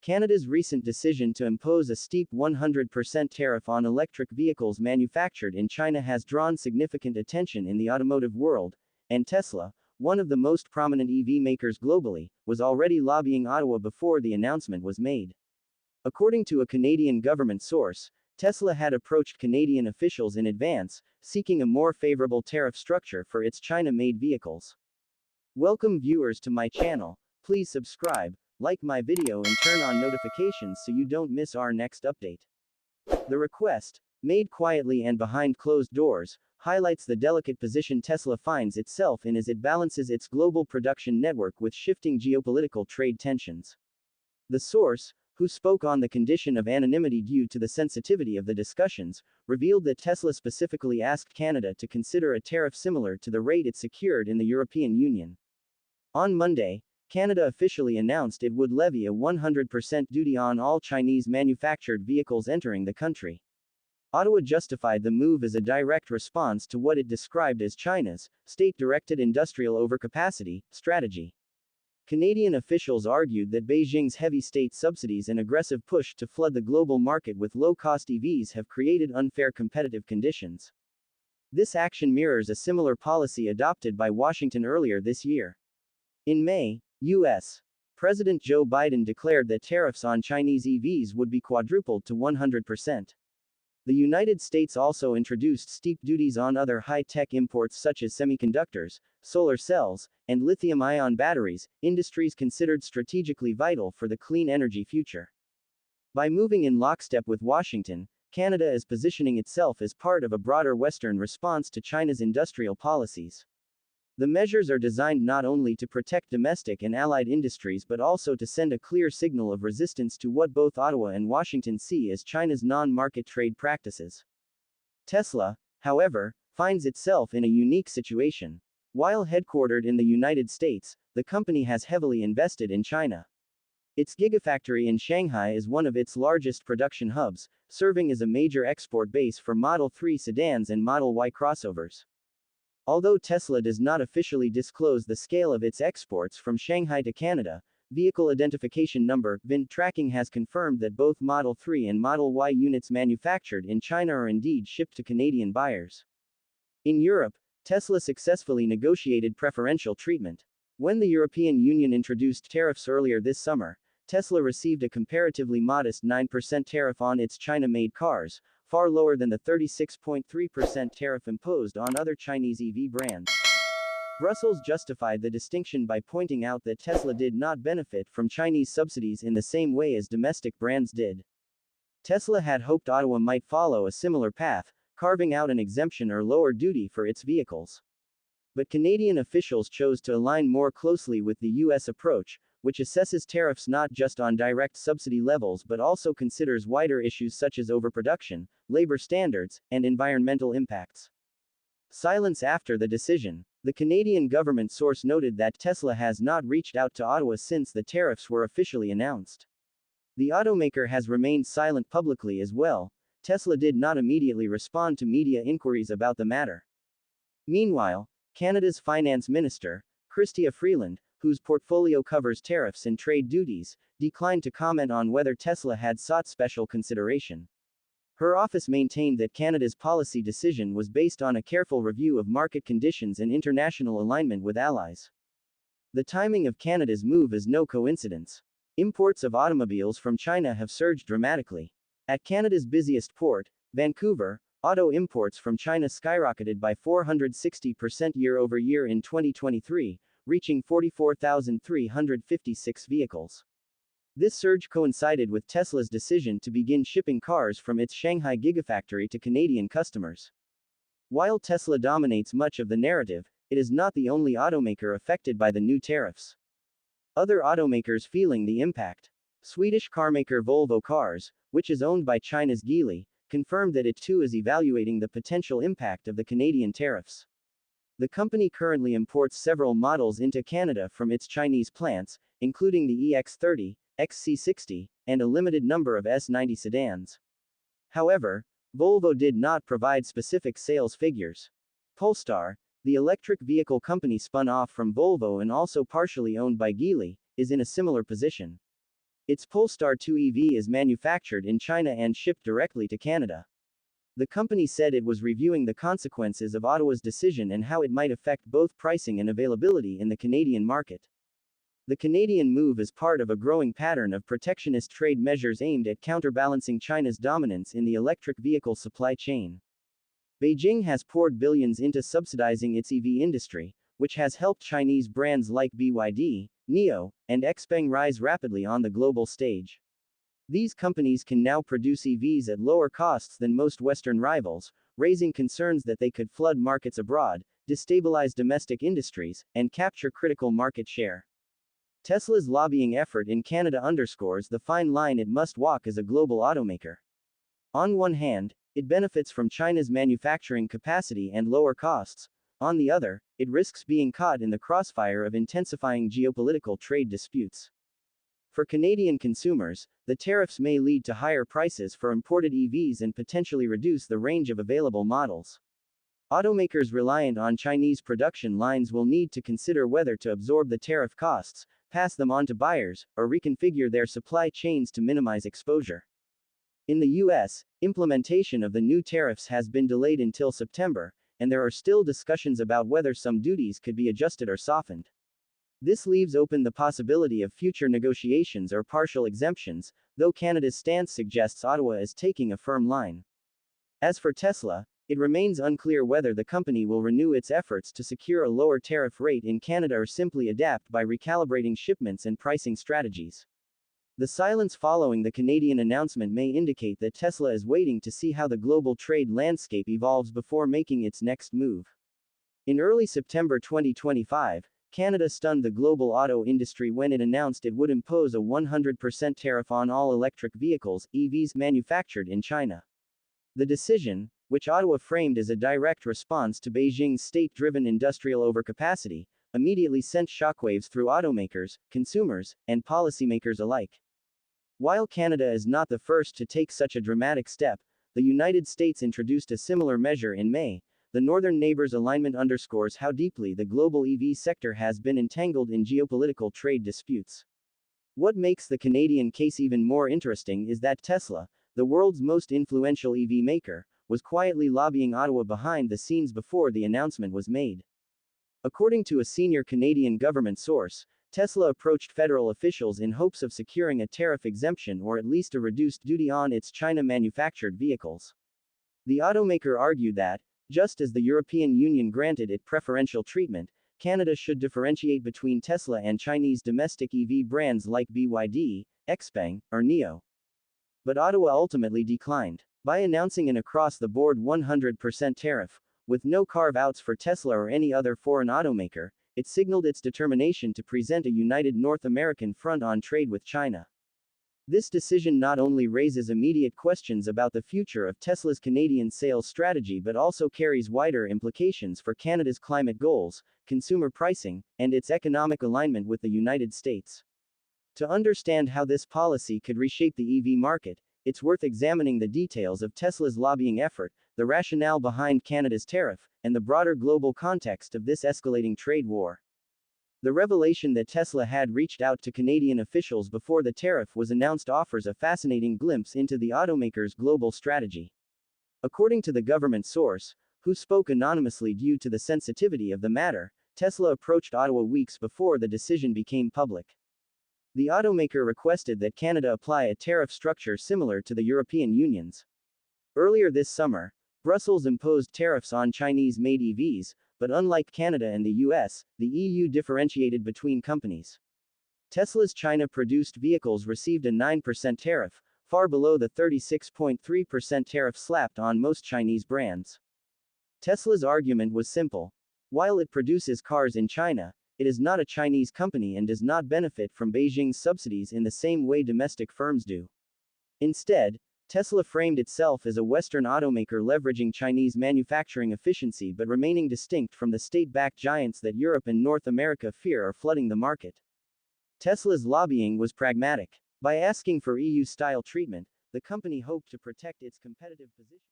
Canada's recent decision to impose a steep 100% tariff on electric vehicles manufactured in China has drawn significant attention in the automotive world, and Tesla, one of the most prominent EV makers globally, was already lobbying Ottawa before the announcement was made. According to a Canadian government source, Tesla had approached Canadian officials in advance, seeking a more favorable tariff structure for its China-made vehicles. Welcome viewers to my channel. Please subscribe, like my video and turn on notifications so you don't miss our next update. The request, made quietly and behind closed doors, highlights the delicate position Tesla finds itself in as it balances its global production network with shifting geopolitical trade tensions. The source, who spoke on the condition of anonymity due to the sensitivity of the discussions, revealed that Tesla specifically asked Canada to consider a tariff similar to the rate it secured in the European Union. On Monday, Canada officially announced it would levy a 100% duty on all Chinese-manufactured vehicles entering the country. Ottawa justified the move as a direct response to what it described as China's state-directed industrial overcapacity strategy. Canadian officials argued that Beijing's heavy state subsidies and aggressive push to flood the global market with low-cost EVs have created unfair competitive conditions. This action mirrors a similar policy adopted by Washington earlier this year. In May, U.S. President Joe Biden declared that tariffs on Chinese EVs would be quadrupled to 100%. The United States also introduced steep duties on other high-tech imports such as semiconductors, solar cells, and lithium-ion batteries, industries considered strategically vital for the clean energy future. By moving in lockstep with Washington, Canada is positioning itself as part of a broader Western response to China's industrial policies. The measures are designed not only to protect domestic and allied industries but also to send a clear signal of resistance to what both Ottawa and Washington see as China's non-market trade practices. Tesla, however, finds itself in a unique situation. While headquartered in the United States, the company has heavily invested in China. Its gigafactory in Shanghai is one of its largest production hubs, serving as a major export base for Model 3 sedans and Model Y crossovers. Although Tesla does not officially disclose the scale of its exports from Shanghai to Canada, Vehicle Identification Number (VIN) tracking has confirmed that both Model 3 and Model Y units manufactured in China are indeed shipped to Canadian buyers. In Europe, Tesla successfully negotiated preferential treatment. When the European Union introduced tariffs earlier this summer, Tesla received a comparatively modest 9% tariff on its China-made cars, far lower than the 36.3% tariff imposed on other Chinese EV brands. Brussels justified the distinction by pointing out that Tesla did not benefit from Chinese subsidies in the same way as domestic brands did. Tesla had hoped Ottawa might follow a similar path, carving out an exemption or lower duty for its vehicles. But Canadian officials chose to align more closely with the U.S. approach, which assesses tariffs not just on direct subsidy levels but also considers wider issues such as overproduction, labor standards, and environmental impacts. Silence after the decision. The Canadian government source noted that Tesla has not reached out to Ottawa since the tariffs were officially announced. The automaker has remained silent publicly as well. Tesla did not immediately respond to media inquiries about the matter. Meanwhile, Canada's Finance Minister, Chrystia Freeland, whose portfolio covers tariffs and trade duties, declined to comment on whether Tesla had sought special consideration. Her office maintained that Canada's policy decision was based on a careful review of market conditions and international alignment with allies. The timing of Canada's move is no coincidence. Imports of automobiles from China have surged dramatically. At Canada's busiest port, Vancouver, auto imports from China skyrocketed by 460% year-over-year in 2023, reaching 44,356 vehicles. This surge coincided with Tesla's decision to begin shipping cars from its Shanghai Gigafactory to Canadian customers. While Tesla dominates much of the narrative, it is not the only automaker affected by the new tariffs. Other automakers feeling the impact. Swedish carmaker Volvo Cars, which is owned by China's Geely, confirmed that it too is evaluating the potential impact of the Canadian tariffs. The company currently imports several models into Canada from its Chinese plants, including the EX30, XC60, and a limited number of S90 sedans. However, Volvo did not provide specific sales figures. Polestar, the electric vehicle company spun off from Volvo and also partially owned by Geely, is in a similar position. Its Polestar 2 EV is manufactured in China and shipped directly to Canada. The company said it was reviewing the consequences of Ottawa's decision and how it might affect both pricing and availability in the Canadian market. The Canadian move is part of a growing pattern of protectionist trade measures aimed at counterbalancing China's dominance in the electric vehicle supply chain. Beijing has poured billions into subsidizing its EV industry, which has helped Chinese brands like BYD, NIO, and XPeng rise rapidly on the global stage. These companies can now produce EVs at lower costs than most Western rivals, raising concerns that they could flood markets abroad, destabilize domestic industries, and capture critical market share. Tesla's lobbying effort in Canada underscores the fine line it must walk as a global automaker. On one hand, it benefits from China's manufacturing capacity and lower costs. On the other, it risks being caught in the crossfire of intensifying geopolitical trade disputes. For Canadian consumers, the tariffs may lead to higher prices for imported EVs and potentially reduce the range of available models. Automakers reliant on Chinese production lines will need to consider whether to absorb the tariff costs, pass them on to buyers, or reconfigure their supply chains to minimize exposure. In the US, implementation of the new tariffs has been delayed until September, and there are still discussions about whether some duties could be adjusted or softened. This leaves open the possibility of future negotiations or partial exemptions, though Canada's stance suggests Ottawa is taking a firm line. As for Tesla, it remains unclear whether the company will renew its efforts to secure a lower tariff rate in Canada or simply adapt by recalibrating shipments and pricing strategies. The silence following the Canadian announcement may indicate that Tesla is waiting to see how the global trade landscape evolves before making its next move. In early September 2025, Canada stunned the global auto industry when it announced it would impose a 100% tariff on all electric vehicles, EVs, manufactured in China. The decision, which Ottawa framed as a direct response to Beijing's state-driven industrial overcapacity, immediately sent shockwaves through automakers, consumers, and policymakers alike. While Canada is not the first to take such a dramatic step, the United States introduced a similar measure in May. The Northern Neighbors alignment underscores how deeply the global EV sector has been entangled in geopolitical trade disputes. What makes the Canadian case even more interesting is that Tesla, the world's most influential EV maker, was quietly lobbying Ottawa behind the scenes before the announcement was made. According to a senior Canadian government source, Tesla approached federal officials in hopes of securing a tariff exemption or at least a reduced duty on its China-manufactured vehicles. The automaker argued that, just as the European Union granted it preferential treatment, Canada should differentiate between Tesla and Chinese domestic EV brands like BYD, XPeng, or NIO. But Ottawa ultimately declined. By announcing an across-the-board 100% tariff, with no carve-outs for Tesla or any other foreign automaker, it signaled its determination to present a united North American front on trade with China. This decision not only raises immediate questions about the future of Tesla's Canadian sales strategy but also carries wider implications for Canada's climate goals, consumer pricing, and its economic alignment with the United States. To understand how this policy could reshape the EV market, it's worth examining the details of Tesla's lobbying effort, the rationale behind Canada's tariff, and the broader global context of this escalating trade war. The revelation that Tesla had reached out to Canadian officials before the tariff was announced offers a fascinating glimpse into the automaker's global strategy. According to the government source, who spoke anonymously due to the sensitivity of the matter, Tesla approached Ottawa weeks before the decision became public. The automaker requested that Canada apply a tariff structure similar to the European Union's. Earlier this summer, Brussels imposed tariffs on Chinese-made EVs, but unlike Canada and the US, the EU differentiated between companies. Tesla's China-produced vehicles received a 9% tariff, far below the 36.3% tariff slapped on most Chinese brands. Tesla's argument was simple. While it produces cars in China, it is not a Chinese company and does not benefit from Beijing's subsidies in the same way domestic firms do. Instead, Tesla framed itself as a Western automaker leveraging Chinese manufacturing efficiency but remaining distinct from the state-backed giants that Europe and North America fear are flooding the market. Tesla's lobbying was pragmatic. By asking for EU-style treatment, the company hoped to protect its competitive position.